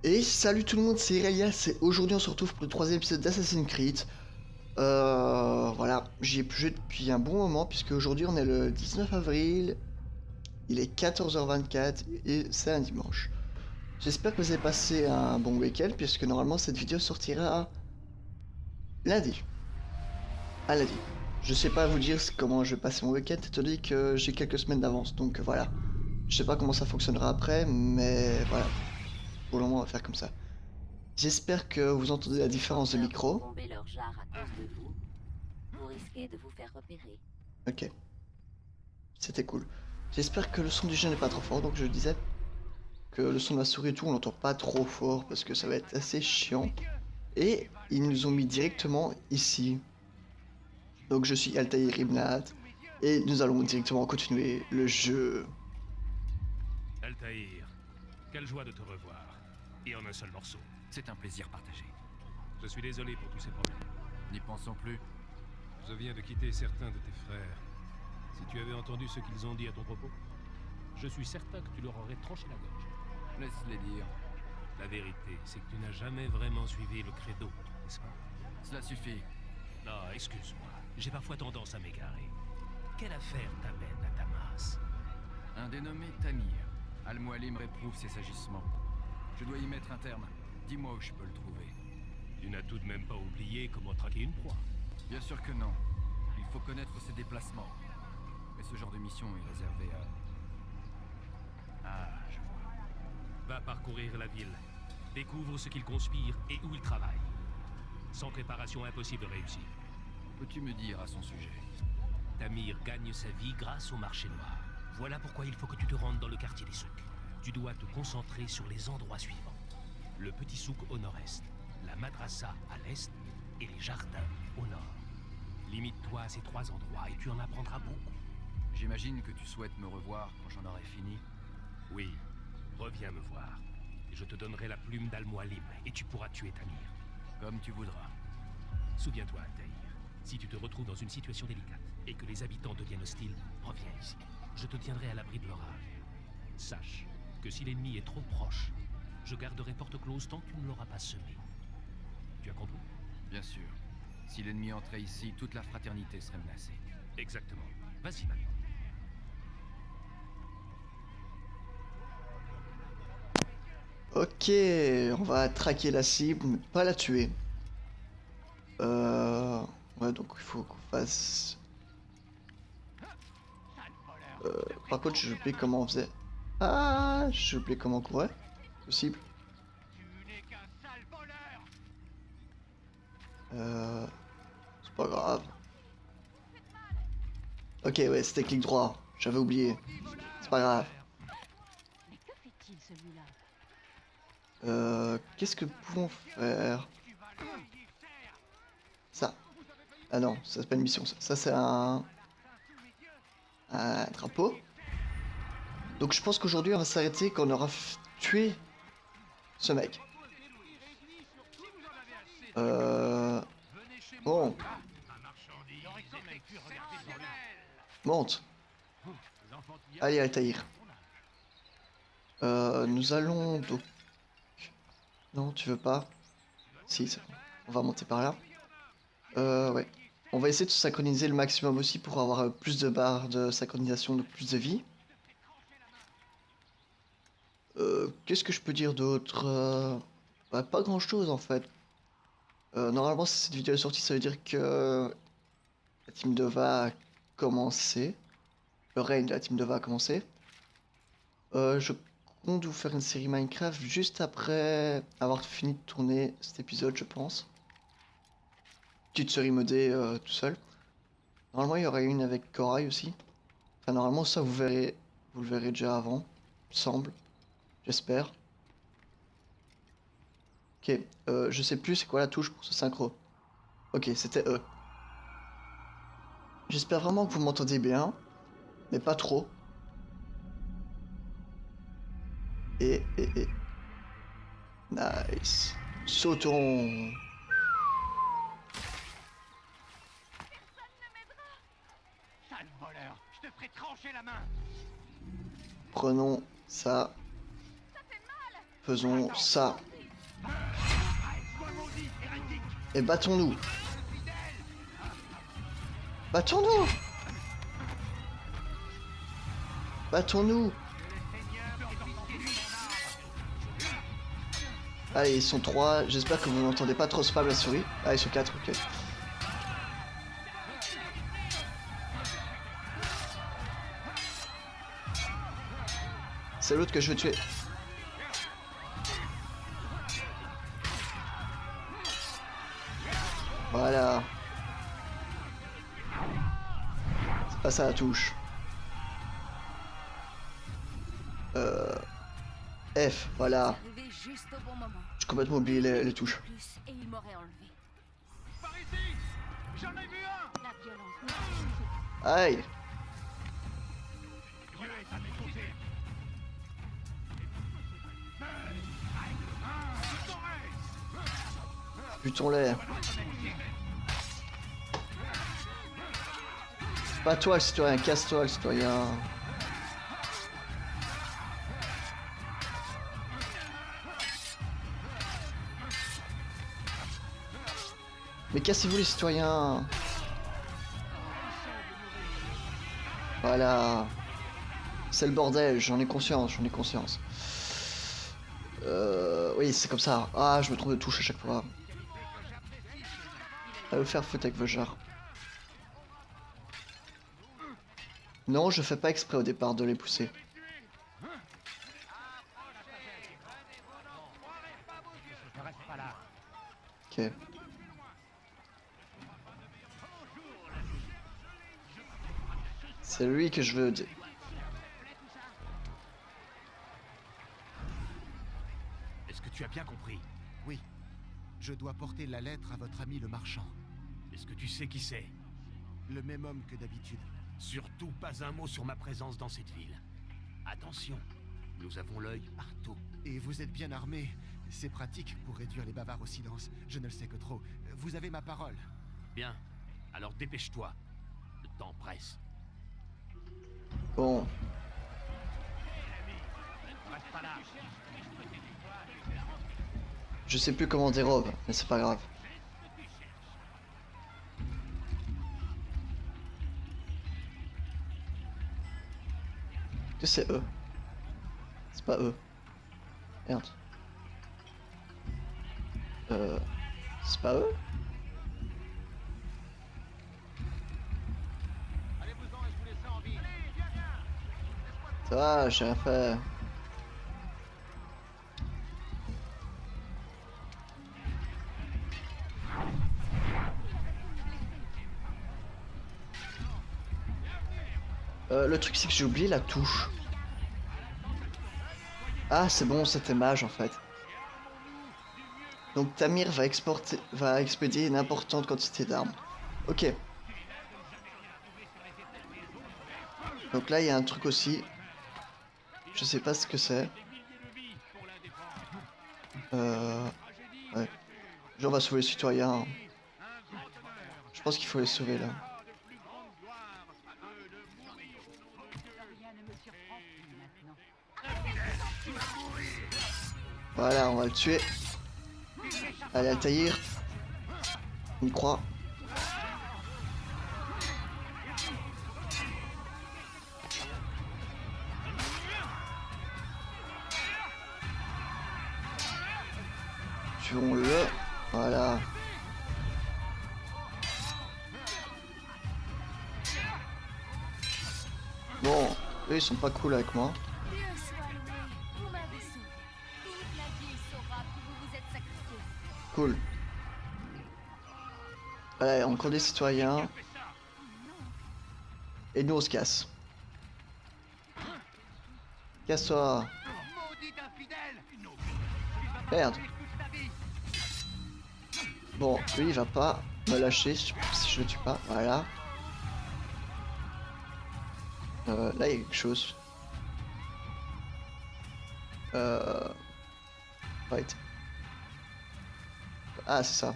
Et salut tout le monde, c'est Elias et aujourd'hui on se retrouve pour le troisième épisode d'Assassin's Creed. Voilà, j'y ai plus joué depuis un bon moment puisque aujourd'hui on est le 19 avril, il est 14h24 et c'est un dimanche. J'espère que vous avez passé un bon week-end puisque normalement cette vidéo sortira lundi. À lundi. Je sais pas vous dire comment je vais passer mon week-end étant donné que j'ai quelques semaines d'avance donc voilà. Je sais pas comment ça fonctionnera après mais voilà, pour le moment on va faire comme ça. J'espère que vous entendez la différence de Peur de micro. tomber leur jarre à cause de vous, vous risquez de vous faire repérer. Ok, c'était cool. J'espère que le son du jeu n'est pas trop fort, donc je disais que le son de la souris et tout, on l'entend pas trop fort parce que ça va être assez chiant. Et ils nous ont mis directement ici. Donc je suis Altaïr Ibnat et nous allons directement continuer le jeu. Altaïr, quelle joie de te revoir. Et en un seul morceau. C'est un plaisir partagé. Je suis désolé pour tous ces problèmes. N'y pensons plus. Je viens de quitter certains de tes frères. Si tu avais entendu ce qu'ils ont dit à ton propos, je suis certain que tu leur aurais tranché la gorge. Laisse-les dire. La vérité, c'est que tu n'as jamais vraiment suivi le credo, n'est-ce pas? Cela suffit. Non, excuse-moi. J'ai parfois tendance à m'égarer. Quelle affaire t'amène à Damas? Un dénommé Tamir. Al-Mualim réprouve ses agissements. Je dois y mettre un terme. Dis-moi où je peux le trouver. Tu n'as tout de même pas oublié comment traquer une proie. Bien sûr que non. Il faut connaître ses déplacements. Mais ce genre de mission est réservé à... Ah, je vois. Va parcourir la ville. Découvre ce qu'il conspire et où il travaille. Sans préparation, impossible de réussir. Peux-tu me dire à son sujet? Tamir gagne sa vie grâce au marché noir. Voilà pourquoi il faut que tu te rendes dans le quartier des souks. Tu dois te concentrer sur les endroits suivants. Le petit souk au nord-est, la madrasa à l'est et les jardins au nord. Limite-toi à ces trois endroits et tu en apprendras beaucoup. J'imagine que tu souhaites me revoir quand j'en aurai fini. Oui, reviens me voir. Et je te donnerai la plume d'Al-Mualim et tu pourras tuer Tamir. Comme tu voudras. Souviens-toi, Altaïr, si tu te retrouves dans une situation délicate et que les habitants deviennent hostiles, reviens ici. Je te tiendrai à l'abri de l'orage. Sache que si l'ennemi est trop proche, je garderai porte close tant que tu ne l'auras pas semé. Tu as compris? Bien sûr. Si l'ennemi entrait ici, toute la fraternité serait menacée. Exactement. Vas-y maintenant. Ok, on va traquer la cible, mais pas la tuer. Ouais, donc il faut qu'on fasse... Par contre, j'ai oublié comment on faisait. Ah, j'ai oublié comment on courait. Possible. C'est pas grave. Ok, ouais, c'était clic droit. J'avais oublié. C'est pas grave. Mais que fait-il celui-là? Qu'est-ce que nous pouvons faire? Ça. Ah non, ça c'est pas une mission. Ça c'est un drapeau. Donc je pense qu'aujourd'hui on va s'arrêter quand on aura tué ce mec. Bon. Monte. Allez, Altaïr. Nous allons donc... Non, tu veux pas? Si, c'est bon. On va monter par là. Ouais. On va essayer de se synchroniser le maximum aussi pour avoir plus de barres de synchronisation, donc plus de vie. Qu'est-ce que je peux dire d'autre? Bah, pas grand-chose en fait. Normalement, si cette vidéo est sortie, ça veut dire que la team Dova a commencé. Le règne de la team Dova a commencé. Je compte vous faire une série Minecraft juste après avoir fini de tourner cet épisode, je pense. Petite série modée tout seul. Normalement, il y aurait une avec Corail aussi. Enfin, normalement, ça vous verrez, vous le verrez déjà avant, il me semble. J'espère. Ok, je sais plus c'est quoi la touche pour ce synchro. Ok, c'était E. J'espère vraiment que vous m'entendez bien, mais pas trop. Et... Nice. Sautons. Sale voleur, je te ferai trancher la main. Prenons ça. Faisons ça. Et battons-nous. Battons-nous. Battons-nous. Allez, ils sont 3. J'espère que vous n'entendez pas trop spam la souris. Ah, ils sont 4, ok. C'est l'autre que je veux tuer. Voilà. C'est pas ça la touche. F, voilà. Arrivé juste au bon moment. J'ai complètement oublié les touches. Plus, et il m'aurait enlevé. Par ici. J'en ai vu un. La violence. Aïe. Dieu est à mes côtés. Butons-les. Pas toi le citoyen, casse-toi le citoyen. Mais cassez-vous les citoyens. Voilà. C'est le bordel, j'en ai conscience, j'en ai conscience. Oui, c'est comme ça. Ah, je me trompe de touche à chaque fois. Allez vous faire foutre avec vos genres. Non, je fais pas exprès au départ de les pousser. Je reste pas là. Ok. C'est lui que je veux dire. Est-ce que tu as bien compris? Oui. Je dois porter la lettre à votre ami le marchand. Est-ce que tu sais qui c'est? Le même homme que d'habitude. Surtout pas un mot sur ma présence dans cette ville. Attention, nous avons l'œil partout. Et vous êtes bien armé. C'est pratique pour réduire les bavards au silence. Je ne le sais que trop. Vous avez ma parole. Bien, alors dépêche-toi. Le temps presse. Bon. Reste pas là. Je sais plus comment on dérobe, mais c'est pas grave. Que c'est eux? C'est pas eux. Merde. C'est pas eux? Allez-vous-en et je vous laisserai en vie. Allez, viens, viens. Ça va, j'ai rien fait. Le truc c'est que j'ai oublié la touche. Ah c'est bon, c'était mage en fait. Donc Tamir va expédier une importante quantité d'armes. Ok. Donc là il y a un truc aussi. Je sais pas ce que c'est. Ouais. Genre on va sauver les citoyens. Je pense qu'il faut les sauver là. Rien ne me surprend plus maintenant. Voilà, on va le tuer. Allez, Altaïr. Une croix. Tuons-le. Voilà. Bon, eux ils sont pas cool avec moi. Dieu soit loué. Vous m'avez sauvé. Toute la ville saura que vous vous êtes sacrifié. Cool. Allez, encore des citoyens. Et nous on se casse. Casse-toi. Maudit infidèle. Merde. Toute ta vie. Bon, lui il va pas me lâcher si je le tue pas. Voilà. Là il y a quelque chose. Right. Ah c'est ça.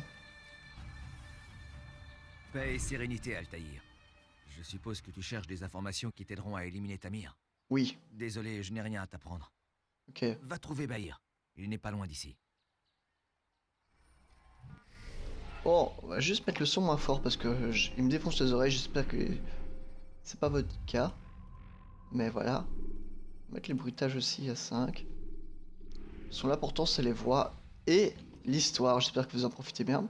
Paix et sérénité, Altaïr. Je suppose que tu cherches des informations qui t'aideront à éliminer Tamir. Oui. Désolé, je n'ai rien à t'apprendre. Bon, on va juste mettre le son moins fort parce que il me défonce les oreilles. J'espère que c'est pas votre cas. Mais voilà. Mettre les bruitages aussi à 5. Son l'important c'est les voix et l'histoire. J'espère que vous en profitez bien.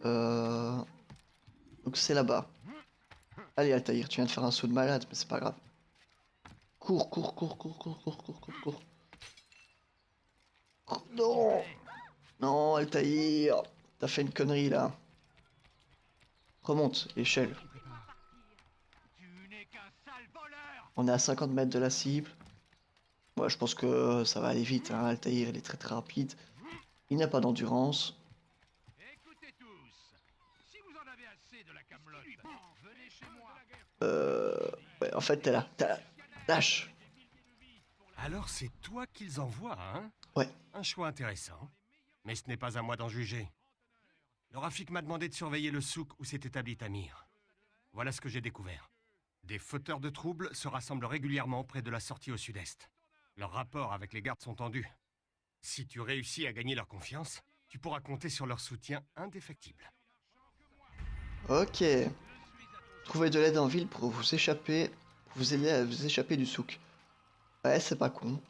Donc c'est là-bas. Allez Altaïr, tu viens de faire un saut de malade, mais c'est pas grave. Cours, cours, cours, cours, cours, cours, cours, cours, cours. Oh, non! Non, Altaïr! T'as fait une connerie là. Remonte, échelle. Tu n'es qu'un sale voleur. On est à 50 mètres de la cible. Moi, je pense que ça va aller vite. Hein. Altaïr, il est très très rapide. Il n'a pas d'endurance. Écoutez tous, si vous en avez assez de la camelote, venez chez moi. Ouais, en fait, t'es là. T'es là. Lâche! Alors c'est toi qu'ils envoient, hein? Ouais. Un choix intéressant. Mais ce n'est pas à moi d'en juger. Le Rafik m'a demandé de surveiller le souk où s'est établi Tamir. Voilà ce que j'ai découvert. Des fauteurs de troubles se rassemblent régulièrement près de la sortie au sud-est. Leurs rapports avec les gardes sont tendus. Si tu réussis à gagner leur confiance, tu pourras compter sur leur soutien indéfectible. Ok. Trouvez de l'aide en ville pour vous échapper. Pour vous aider à vous échapper du souk. Ouais, c'est pas con.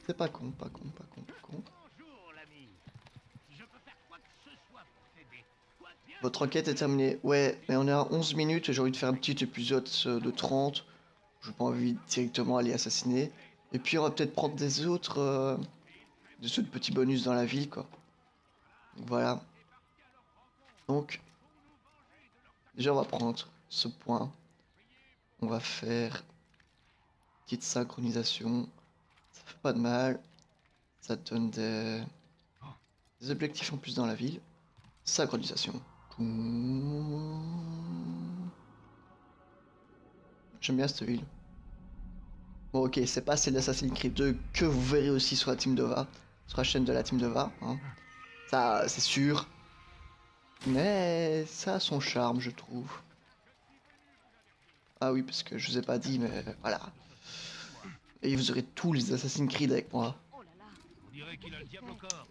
C'est pas con, pas con, pas con, pas con. Bonjour l'ami. Si je peux faire quoi que ce soit pour t'aider, toi bien. Votre enquête est terminée. Ouais, mais on est à 11 minutes et j'ai envie de faire un petit épisode de 30. J'ai pas envie de directement aller assassiner. Et puis on va peut-être prendre des autres petits bonus dans la ville, quoi. Donc, voilà. Donc, déjà on va prendre ce point. On va faire petite synchronisation. Ça fait pas de mal. Ça donne des objectifs en plus dans la ville. Synchronisation. J'aime bien cette ville. Bon ok, c'est pas celle d'Assassin's Creed 2 que vous verrez aussi sur la Team Dova. Sur la chaîne de la Team Dova. Hein. Ça, c'est sûr. Mais ça a son charme, je trouve. Ah oui, parce que je vous ai pas dit, mais voilà. Et vous aurez tous les Assassin's Creed avec moi. Oh là là. On dirait qu'il a le diable au corps.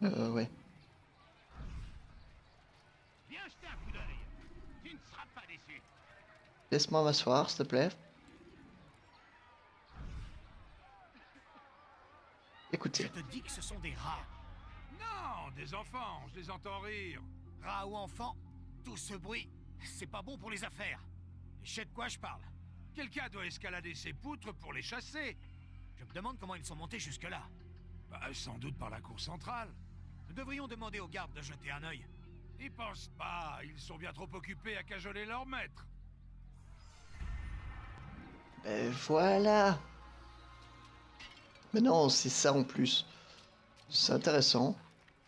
Ouais. Viens jeter un coup d'œil. Tu ne seras pas déçu. Laisse-moi m'asseoir, s'il te plaît. Écoutez. Je te dis que ce sont des rats. Non, des enfants, je les entends rire. Rats ou enfants, tout ce bruit, c'est pas bon pour les affaires. Je sais de quoi je parle. Quelqu'un doit escalader ces poutres pour les chasser. Je me demande comment ils sont montés jusque-là. Bah, sans doute par la cour centrale. Nous devrions demander aux gardes de jeter un œil. N'y pense pas, ils sont bien trop occupés à cajoler leur maître. Ben voilà. Mais non, c'est ça en plus. C'est intéressant.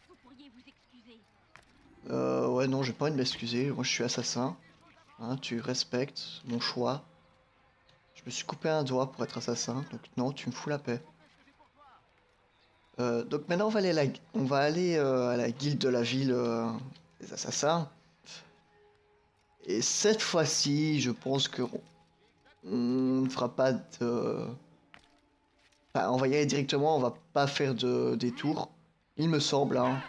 Vous pourriez vous excuser. Ouais, non, j'ai pas envie de m'excuser. Moi, je suis assassin. Hein, tu respectes mon choix. Je me suis coupé un doigt pour être assassin. Donc non, tu me fous la paix. Donc maintenant, on va aller à la guilde de la ville des assassins. Et cette fois-ci, je pense que on ne fera pas de... Enfin, on va y aller directement, on va pas faire de détour. Il me semble, hein.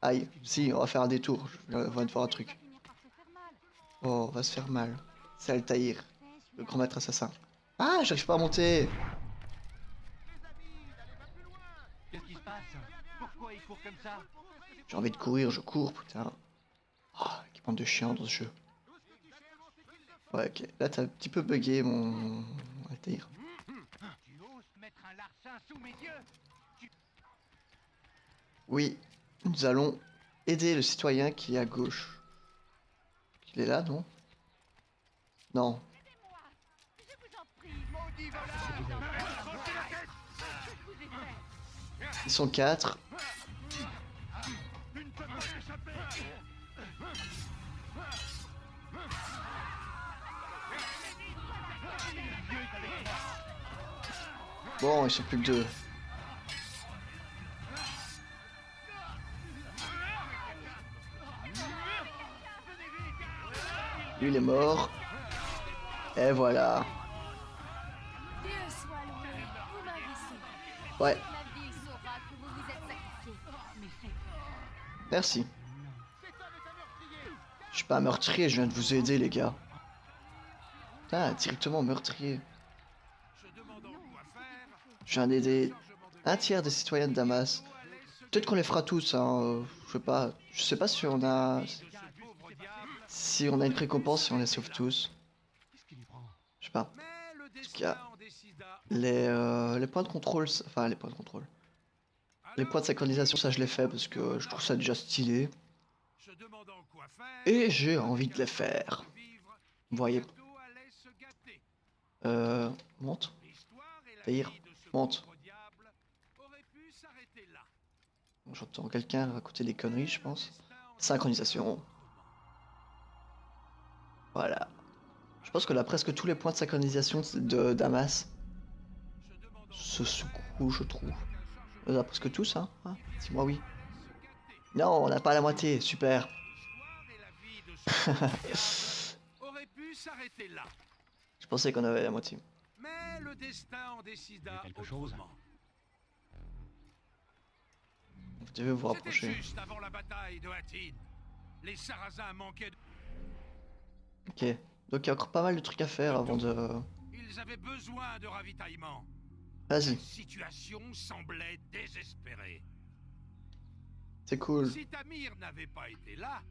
Aïe, si, on va faire un détour. On va te voir un truc. Finir par se faire mal. Oh, on va se faire mal. C'est Altaïr, le grand maître assassin. Ah, j'arrive pas à monter. Qu'est-ce qui se passe? Pourquoi il court comme ça? J'ai envie de courir, je cours, putain. Oh, quelle bande de chiens dans ce jeu. Ouais, ok. Là, t'as un petit peu bugué, mon Altaïr. Tu oses mettre un larcin sous mes yeux? Oui, nous allons aider le citoyen qui est à gauche. Il est là, non? Non. Aidez-moi. Je vous en prie. Maudit voleur! Je vous ai fait. Ils sont 4. Tu ne peux pas échapper! Bon, ils sont plus que 2. Lui, il est mort. Et voilà. Dieu soit loué. Vous m'avez sauvé. Ouais. La ville saura que vous vous êtes sacrifié. Mais Merci. Je suis pas un meurtrier, je viens de vous aider, les gars. Putain, directement meurtrier. Je viens d'aider un tiers des citoyens de Damas. Peut-être qu'on les fera tous, hein. Je sais pas si on a... Si on a une récompense, si on les sauve tous. Je sais pas. Parce qu'il y a les points de contrôle... Enfin, les points de contrôle. Les points de synchronisation, ça je les fais parce que je trouve ça déjà stylé. Et j'ai envie de les faire. Vous voyez. Monte. Taïr, monte. J'entends quelqu'un raconter des conneries, je pense. Synchronisation. Voilà. Je pense que là, presque tous les points de synchronisation de Damas se secouent, je trouve. Presque tous, hein, dis-moi oui. Non, on n'a pas la moitié, super. Je pensais qu'on avait la moitié. Mais le destin en décida quelque chose. autrement. Vous devez vous C'était rapprocher. juste avant la bataille de Hattin. Les Sarrasins manquaient de... Ok. Donc il y a encore pas mal de trucs à faire avant de... Ils avaient besoin de ravitaillement. Vas-y, La situation semblait désespérée. c'est cool. Si Tamir n'avait pas été là,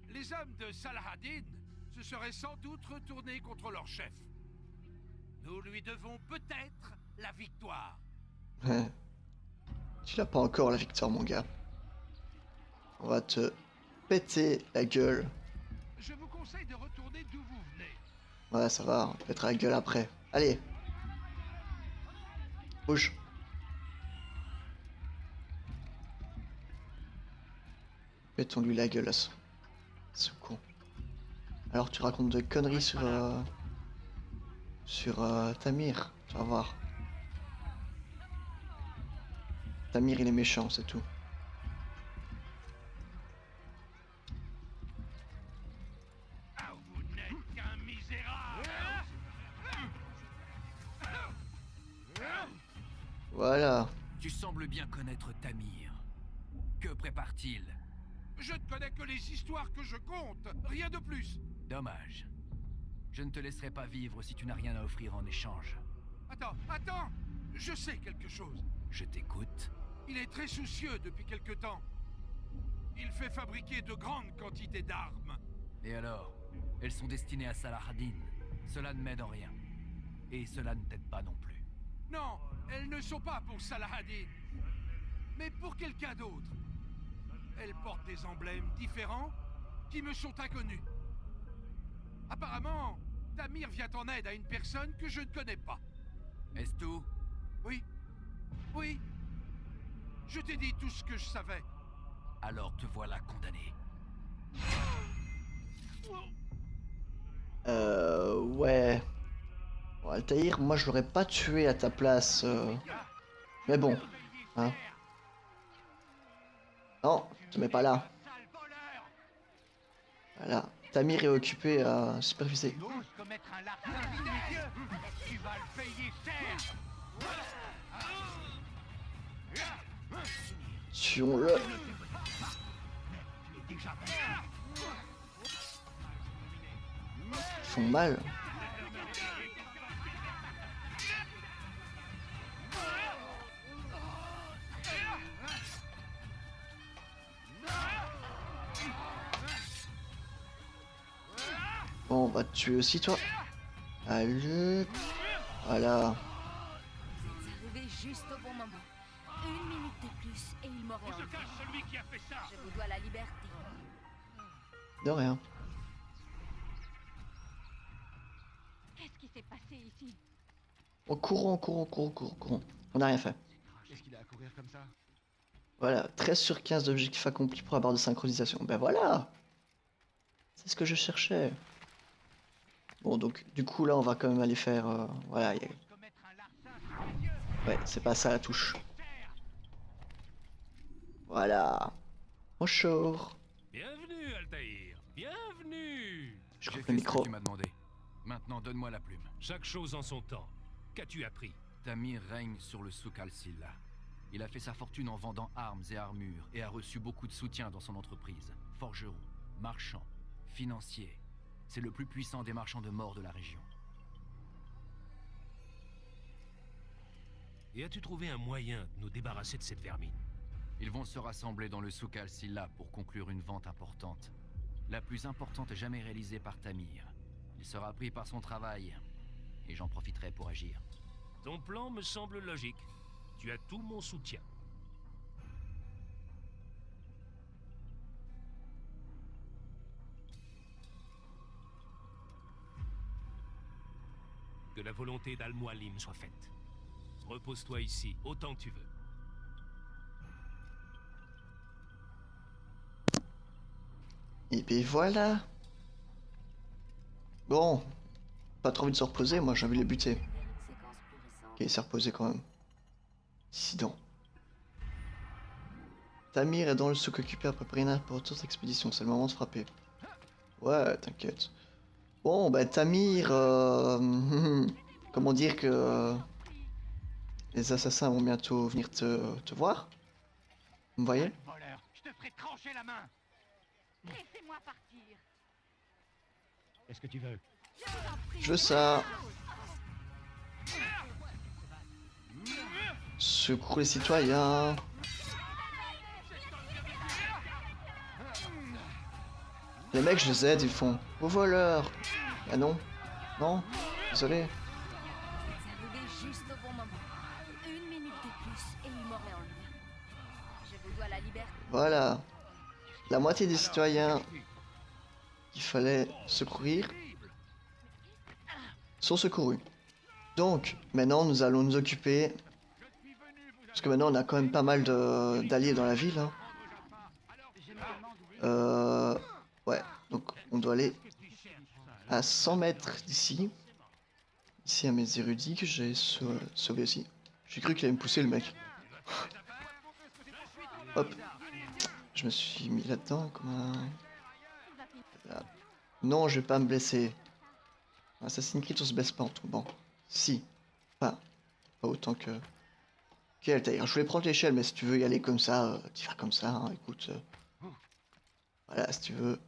les hommes de Salah-ad-Din se seraient sans doute retournés contre leur chef. Nous lui devons peut-être la victoire. Tu l'as pas encore la victoire, mon gars. On va te péter la gueule. Je vous conseille de retourner d'où vous venez. Ouais, ça va, on te pétera la gueule après. Allez. Bouge. Pétons-lui la gueule à ce con. Alors tu racontes de conneries sur Tamir, tu vas voir. Tamir il est méchant, c'est tout. Ah, vous n'êtes qu'un misérable. Voilà. Tu sembles bien connaître Tamir. Que prépare-t-il? Je ne connais que les histoires que je compte, rien de plus. Dommage. Je ne te laisserai pas vivre si tu n'as rien à offrir en échange. Attends, je sais quelque chose. Je t'écoute. Il est très soucieux depuis quelque temps. Il fait fabriquer de grandes quantités d'armes. Et alors? Elles sont destinées à Salah-ad-Din. Cela ne m'aide en rien. Et cela ne t'aide pas non plus. Non, elles ne sont pas pour Salah-ad-Din, mais pour quelqu'un d'autre. Elles portent des emblèmes différents qui me sont inconnus. Apparemment, Tamir vient en aide à une personne que je ne connais pas. Est-ce tout? Oui. Je t'ai dit tout ce que je savais. Alors te voilà condamné. Ouais. Bon, Altaïr, moi je l'aurais pas tué à ta place. Mais bon. Hein. Non, te mets pas là. Voilà. Tamir est occupé à superviser. Tuons-le. Ils font mal. Bon, on va te tuer aussi, toi. Allez. Voilà. Vous arrivez juste au bon moment. 1 minute de plus et il m'aurait enlevé. Celui qui a fait ça. Je vous dois la liberté. De rien. Qu'est-ce qui s'est passé ici? Oh, courons. On n'a rien fait. Qu'est-ce qu'il a à courir comme ça? Voilà, 13 sur 15 d'objectifs accomplis pour la barre de synchronisation. Ben voilà. C'est ce que je cherchais. Bon, donc, du coup, là, on va quand même aller faire... voilà, ouais, c'est pas ça la touche. Voilà. Bonjour. Bienvenue, Altaïr. Bienvenue. Je J'ai coupe fait le ce que micro. tu m'as demandé. Maintenant, donne-moi la plume. Chaque chose en son temps. Qu'as-tu appris? Tamir règne sur le souk al-Silla. Il a fait sa fortune en vendant armes et armures et a reçu beaucoup de soutien dans son entreprise. Forgeron, marchand, financier. C'est le plus puissant des marchands de mort de la région. Et as-tu trouvé un moyen de nous débarrasser de cette vermine? Ils vont se rassembler dans le souk al-Silla pour conclure une vente importante. La plus importante jamais réalisée par Tamir. Il sera pris par son travail, et j'en profiterai pour agir. Ton plan me semble logique. Tu as tout mon soutien. Que la volonté d'Al-Mualim soit faite. Repose-toi ici, autant que tu veux. Et puis voilà. Bon, pas trop envie de se reposer, moi j'ai envie de les buter. Ok, il s'est reposé quand même. Dissident. Tamir est dans le souk occupé à préparer une importante expédition, c'est le moment de frapper. Ouais, t'inquiète. Bon, bah Tamir, comment dire que les assassins vont bientôt venir te voir. Vous voyez? Voleur, je te ferai trancher la main. Laissez-moi partir. Qu'est-ce que tu veux? Je vous en prie. Je veux ça. Secours les citoyens. Les mecs, je les aide, ils font vos voleurs. Ah non, non, désolé. Vous arrivez juste au bon moment. Une minute de plus et il m'aurait enlevé. Je vous dois la liberté. Voilà. La moitié des citoyens qu'il fallait secourir sont secourus. Donc, maintenant, nous allons nous occuper... Parce que maintenant, on a quand même pas mal d'alliés dans la ville. Hein. Ouais, donc on doit aller à 100 mètres d'ici. Ici, à mes érudits que j'ai sauvé aussi. J'ai cru qu'il allait me pousser, le mec. Hop. Je me suis mis là-dedans comme un... Là. Non, je vais pas me blesser. Assassin's Creed, on se blesse pas en tout. Bon, si. Pas autant que... Ok, Altaïr, je voulais prendre l'échelle, mais si tu veux y aller comme ça, t'y vas comme ça, hein, écoute. Voilà, si tu veux.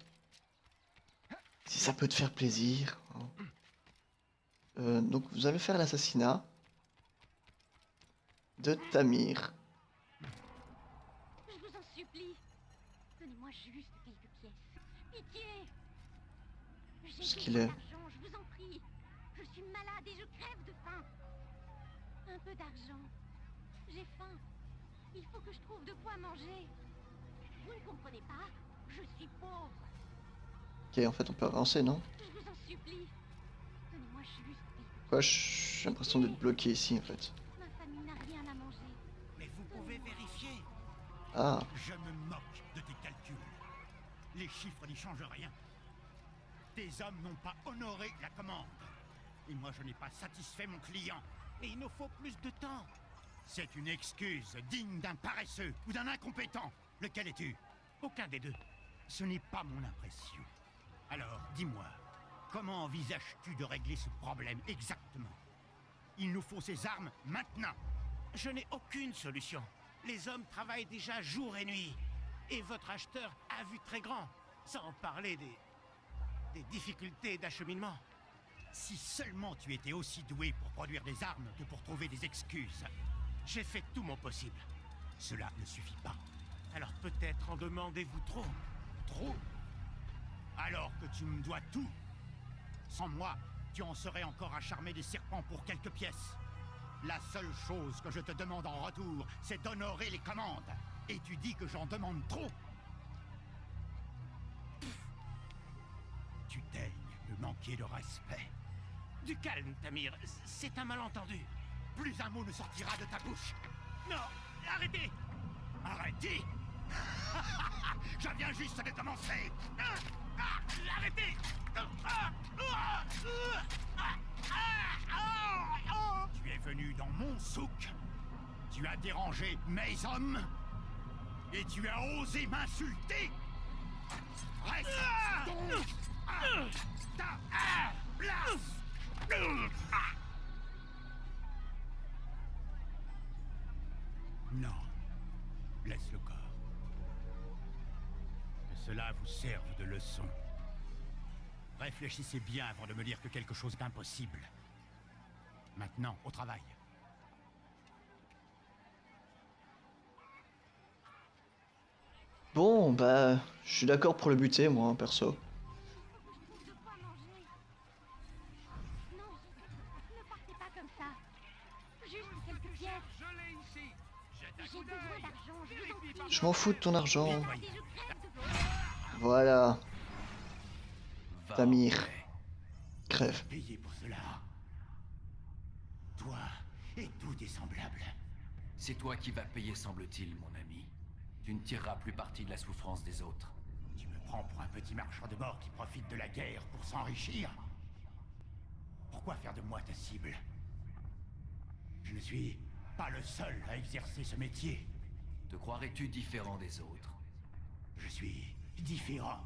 Si ça peut te faire plaisir. Hein. Donc, vous allez faire l'assassinat de Tamir. Je vous en supplie. Donnez-moi juste quelques pièces. Pitié. J'ai Ce besoin qu'il est. d'argent, je vous en prie. Je suis malade et je crève de faim. Un peu d'argent. J'ai faim. Il faut que je trouve de quoi manger. Vous ne comprenez pas? Je suis pauvre. Ok, en fait, on peut avancer, non? Je vous en supplie. Donnez-moi juste quelques... Quoi, j'ai l'impression d'être bloqué ici, en fait. Ma famille n'a rien à manger. Mais vous pouvez vérifier. Ah, Je me moque de tes calculs. Les chiffres n'y changent rien. Tes hommes n'ont pas honoré la commande. Et moi, je n'ai pas satisfait mon client. Et il nous faut plus de temps. C'est une excuse digne d'un paresseux ou d'un incompétent. Lequel es-tu? Aucun des deux. Ce n'est pas mon impression. Alors, dis-moi, comment envisages-tu de régler ce problème exactement? Il nous faut ces armes maintenant. Je n'ai aucune solution. Les hommes travaillent déjà jour et nuit. Et votre acheteur a vu très grand. Sans parler des difficultés d'acheminement. Si seulement tu étais aussi doué pour produire des armes que pour trouver des excuses. J'ai fait tout mon possible. Cela ne suffit pas. Alors peut-être en demandez-vous trop. Trop? Alors que tu me dois tout. Sans moi, tu en serais encore à charmer des serpents pour quelques pièces. La seule chose que je te demande en retour, c'est d'honorer les commandes. Et tu dis que j'en demande trop. Pff. Tu daignes me manquer de respect. Du calme, Tamir. C'est un malentendu. Plus un mot ne sortira de ta bouche. Non, arrêtez. Arrêtez. Je viens juste de commencer. Arrêtez. Tu es venu dans mon souk. Tu as dérangé mes hommes. Et tu as osé m'insulter. Reste donc à ta place. Non. Laisse le corps. Que cela vous serve de leçon. Réfléchissez bien avant de me dire que quelque chose est impossible. Maintenant, au travail. Bon, bah, je suis d'accord pour le buter, moi, perso. De quoi manger. Non, ne partez pas comme ça. Juste quelques pièces. J'ai besoin d'argent, je vous en prie. Je m'en fous de ton argent. Regardez, je crève de faim. Voilà, Va en Tamir. paix. Crève. Payez pour cela. Toi et tous tes semblables. C'est toi qui vas payer, semble-t-il, mon ami. Tu ne tireras plus parti de la souffrance des autres. Tu me prends pour un petit marchand de mort qui profite de la guerre pour s'enrichir? Pourquoi faire de moi ta cible? Je ne suis pas le seul à exercer ce métier. Te croirais-tu différent des autres? Je suis différent,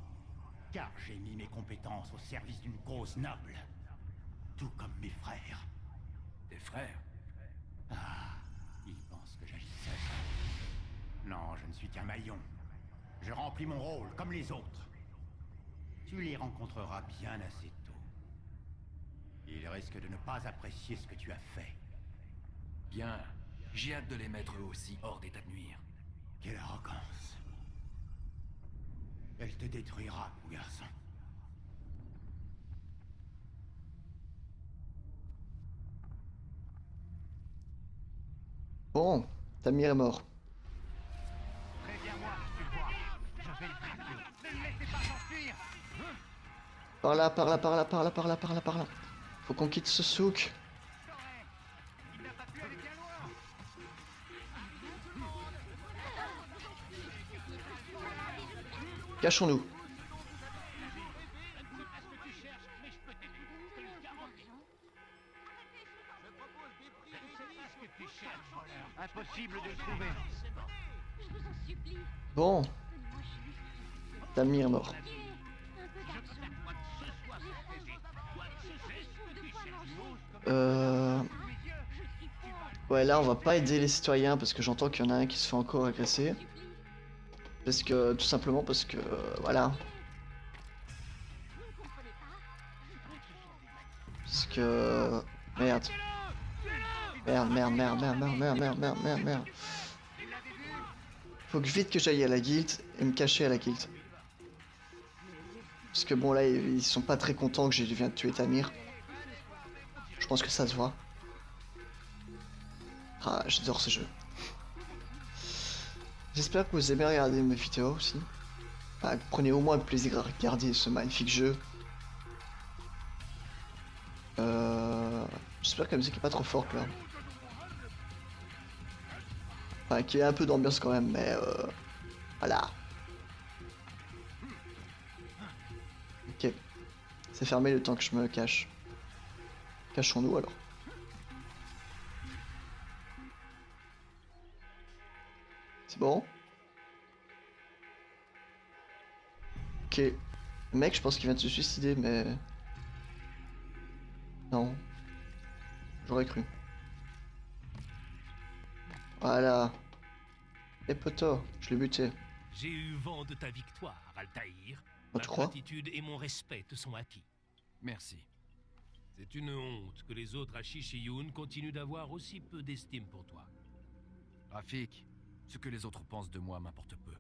car j'ai mis mes compétences au service d'une cause noble. Tout comme mes frères. Tes frères? Ah, ils pensent que j'agis seul. Non, je ne suis qu'un maillon. Je remplis mon rôle comme les autres. Tu les rencontreras bien assez tôt. Ils risquent de ne pas apprécier ce que tu as fait. Bien. J'ai hâte de les mettre eux aussi hors d'état de nuire. Quelle arrogance. Elle te détruira, mon garçon. Bon, Tamir est mort. Préviens-moi si tu le vois. Je vais le traquer. Ne le laissez pas s'enfuir. Par là, par là, par là, par là, par là, par là, par là. Faut qu'on quitte ce souk. Il n'a pas pu aller bien loin. Cachons-nous. Impossible de le trouver. Je vous en supplie. Bon, Donnez-moi juste Tamir est mort. un peu d'argent. J'ai faim. Je trouve de quoi manger. Je suis pauvre. Ouais, là, on va pas aider les citoyens parce que j'entends qu'il y en a un qui se fait encore agresser. Parce que, tout simplement parce que, voilà. Vous ne comprenez pas? Parce que... Merde. Merde, merde, merde, merde, merde, merde, merde, merde, merde, merde. Faut que vite que j'aille à la guilde et me cacher à la guilde. Parce que bon là, ils sont pas très contents que je viens de tuer Tamir. Je pense que ça se voit. Ah, j'adore ce jeu. J'espère que vous aimez regarder mes vidéos aussi. Enfin, prenez au moins le plaisir à regarder ce magnifique jeu. J'espère que la musique est pas trop forte là. Enfin, qu'il y ait un peu d'ambiance quand même, mais voilà. Ok. C'est fermé le temps que je me cache. Cachons-nous alors. C'est bon? Ok. Le mec, je pense qu'il vient de se suicider, mais... Non. J'aurais cru. Voilà. Et poteau, je l'ai buté. J'ai eu vent de ta victoire, Altaïr. Oh, Ma tu crois? gratitude et mon respect te sont acquis. Merci. C'est une honte que les autres à Shishiyun continuent d'avoir aussi peu d'estime pour toi. Rafik, ce que les autres pensent de moi m'importe peu.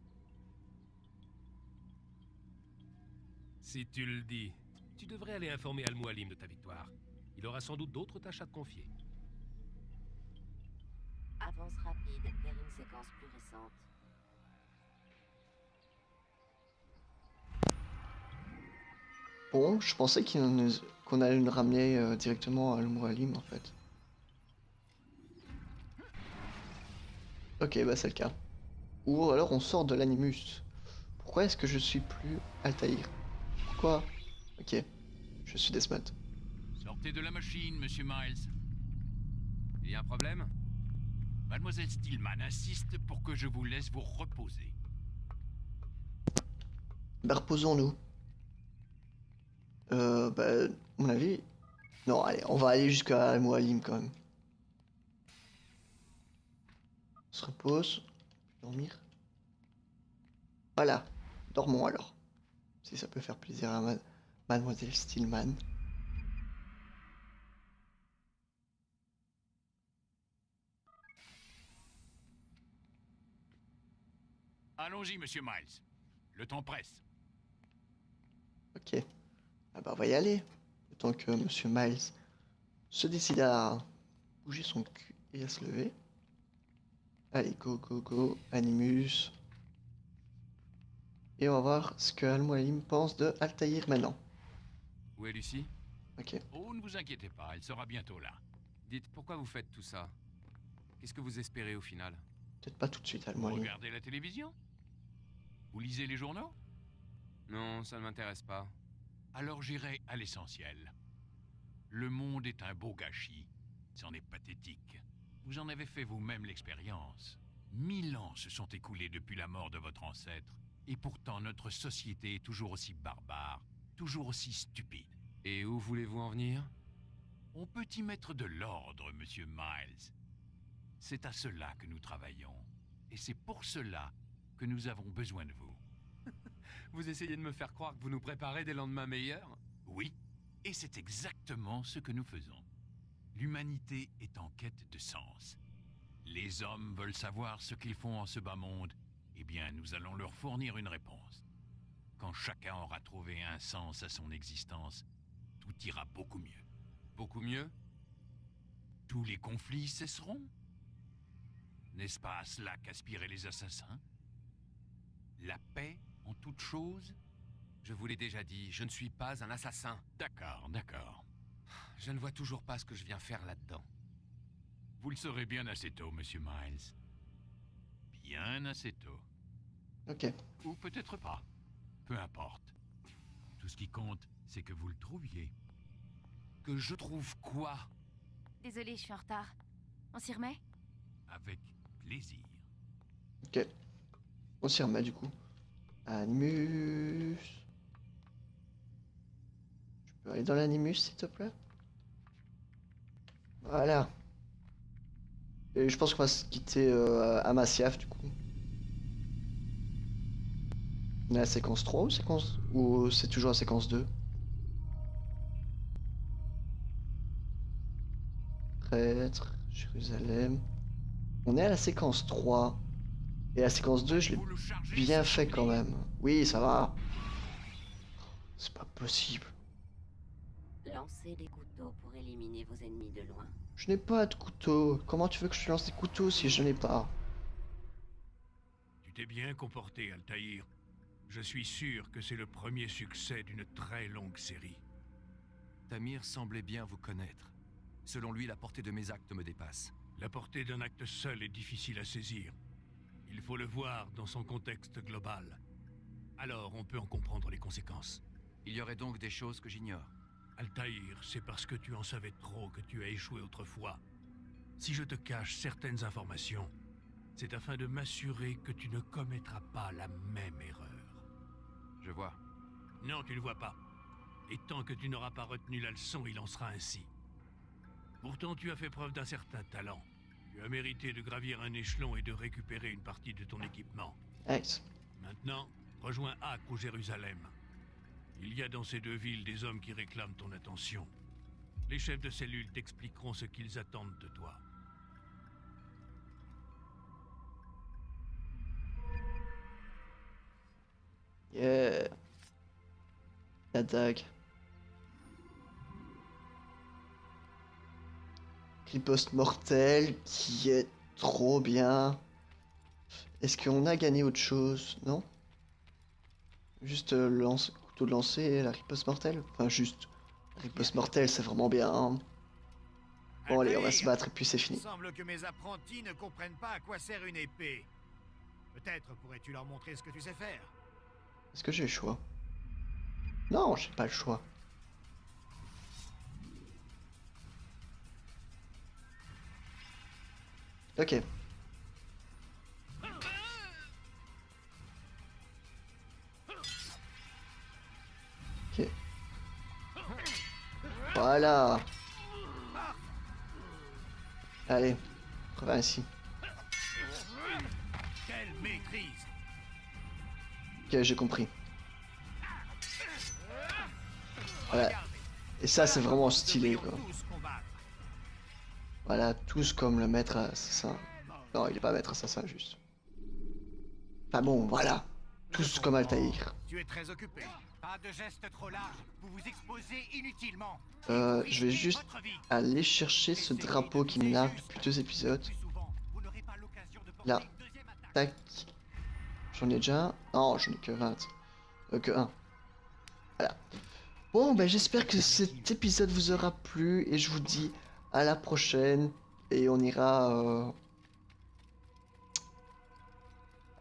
Si tu le dis, tu devrais aller informer Al-Mualim de ta victoire. Il aura sans doute d'autres tâches à te confier. Avance rapide vers une séquence plus récente. Bon, je pensais qu'on allait nous ramener directement à Al-Mualim en fait. Ok, bah c'est le cas. Ou alors on sort de l'Animus. Pourquoi est-ce que je suis plus Altaïr? Pourquoi? Ok, je suis Desmond. Sortez de la machine, monsieur Miles. Il y a un problème? Mademoiselle Stillman insiste pour que je vous laisse vous reposer. Bah reposons-nous. Bah, à mon avis... Non, allez, on va aller jusqu'à Al-Mualim quand même. se repose. Dormir. Voilà. Dormons alors. Si ça peut faire plaisir à Mademoiselle Stillman. Allons-y, monsieur Miles. Le temps presse. Ok. Ah bah on va y aller. Le temps que Monsieur Miles se décide à bouger son cul et à se lever. Allez, go, go, go. Animus. Et on va voir ce que Al-Mualim pense de Altaïr maintenant. Où est Lucie? Ok. Oh, ne vous inquiétez pas, elle sera bientôt là. Dites, pourquoi vous faites tout ça? Qu'est-ce que vous espérez au final? Peut-être pas tout de suite, Vous Al-Mualim. regardez la télévision? Vous lisez les journaux? Non, ça ne m'intéresse pas. Alors j'irai à l'essentiel. Le monde est un beau gâchis. C'en est pathétique. Vous en avez fait vous-même l'expérience. 1000 ans se sont écoulés depuis la mort de votre ancêtre. Et pourtant notre société est toujours aussi barbare, toujours aussi stupide. Et où voulez-vous en venir? On peut y mettre de l'ordre, monsieur Miles. C'est à cela que nous travaillons. Et c'est pour cela que nous avons besoin de vous. Vous essayez de me faire croire que vous nous préparez des lendemains meilleurs? Oui, et c'est exactement ce que nous faisons. L'humanité est en quête de sens. Les hommes veulent savoir ce qu'ils font en ce bas monde. Eh bien, nous allons leur fournir une réponse. Quand chacun aura trouvé un sens à son existence, tout ira beaucoup mieux. Beaucoup mieux? Tous les conflits cesseront. N'est-ce pas à cela qu'aspiraient les assassins? La paix en toute chose? Je vous l'ai déjà dit, je ne suis pas un assassin. D'accord, d'accord. Je ne vois toujours pas ce que je viens faire là-dedans. Vous le saurez bien assez tôt, monsieur Miles. Bien assez tôt. Ok. Ou peut-être pas. Peu importe. Tout ce qui compte, c'est que vous le trouviez. Que je trouve quoi? Désolée, je suis en retard. On s'y remet? Avec plaisir. Ok. On s'y remet du coup. Animus. Je peux aller dans l'animus s'il te plaît? Voilà. Et je pense qu'on va se quitter à Masyaf du coup. On est à la séquence 3 ou c'est toujours la séquence 2? Prêtre, Jérusalem. On est à la séquence 3. Et la séquence 2, je l'ai bien fait quand même. Oui, ça va. C'est pas possible. Lancez des couteaux pour éliminer vos ennemis de loin. Je n'ai pas de couteau. Comment tu veux que je te lance des couteaux si je n'ai pas? Tu t'es bien comporté, Altaïr. Je suis sûr que c'est le premier succès d'une très longue série. Tamir semblait bien vous connaître. Selon lui, la portée de mes actes me dépasse. La portée d'un acte seul est difficile à saisir. Il faut le voir dans son contexte global. Alors on peut en comprendre les conséquences. Il y aurait donc des choses que j'ignore. Altaïr, c'est parce que tu en savais trop que tu as échoué autrefois. Si je te cache certaines informations, c'est afin de m'assurer que tu ne commettras pas la même erreur. Je vois. Non, tu ne vois pas. Et tant que tu n'auras pas retenu la leçon, il en sera ainsi. Pourtant, tu as fait preuve d'un certain talent. Tu as mérité de gravir un échelon et de récupérer une partie de ton équipement. Nice. Maintenant, rejoins Acre ou Jérusalem. Il y a dans ces deux villes des hommes qui réclament ton attention. Les chefs de cellule t'expliqueront ce qu'ils attendent de toi. Yeah. La dague. Riposte mortelle qui est trop bien. Est-ce qu'on a gagné autre chose? Non? Juste couteau de lancer et la riposte mortelle? Enfin juste. La riposte mortelle c'est vraiment bien. Hein. Bon allez, on va se battre et puis c'est fini. Il semble que mes apprentis ne comprennent pas à quoi sert une épée. Peut-être pourrais-tu leur montrer ce que tu sais faire. Est-ce que j'ai le choix? Non, j'ai pas le choix. Ok. Ok. Voilà. Allez, reviens ici. maîtrise. Ok, j'ai compris. Voilà. Et ça, c'est vraiment stylé, quoi. Voilà, tous comme le maître assassin. Non, il est pas maître assassin, juste. Enfin bon, voilà. Tous comme Altaïr. Tu es très occupé. Pas de gestes trop larges. Vous vous exposez inutilement. Je vais juste aller chercher ce drapeau qui me largue depuis 2 épisodes. Là. Tac. J'en ai déjà un. Non, j'en ai que 20. Que 1. Voilà. Bon, ben j'espère que cet épisode vous aura plu. Et je vous dis à la prochaine. Et on ira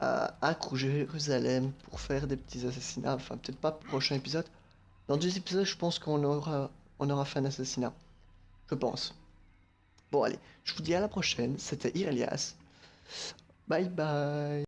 à Jérusalem pour faire des petits assassinats. Enfin, peut-être pas prochain épisode. Dans 2 épisodes, je pense qu'on aura fait un assassinat. Je pense. Bon, allez. Je vous dis à la prochaine. C'était Irelias. Bye bye.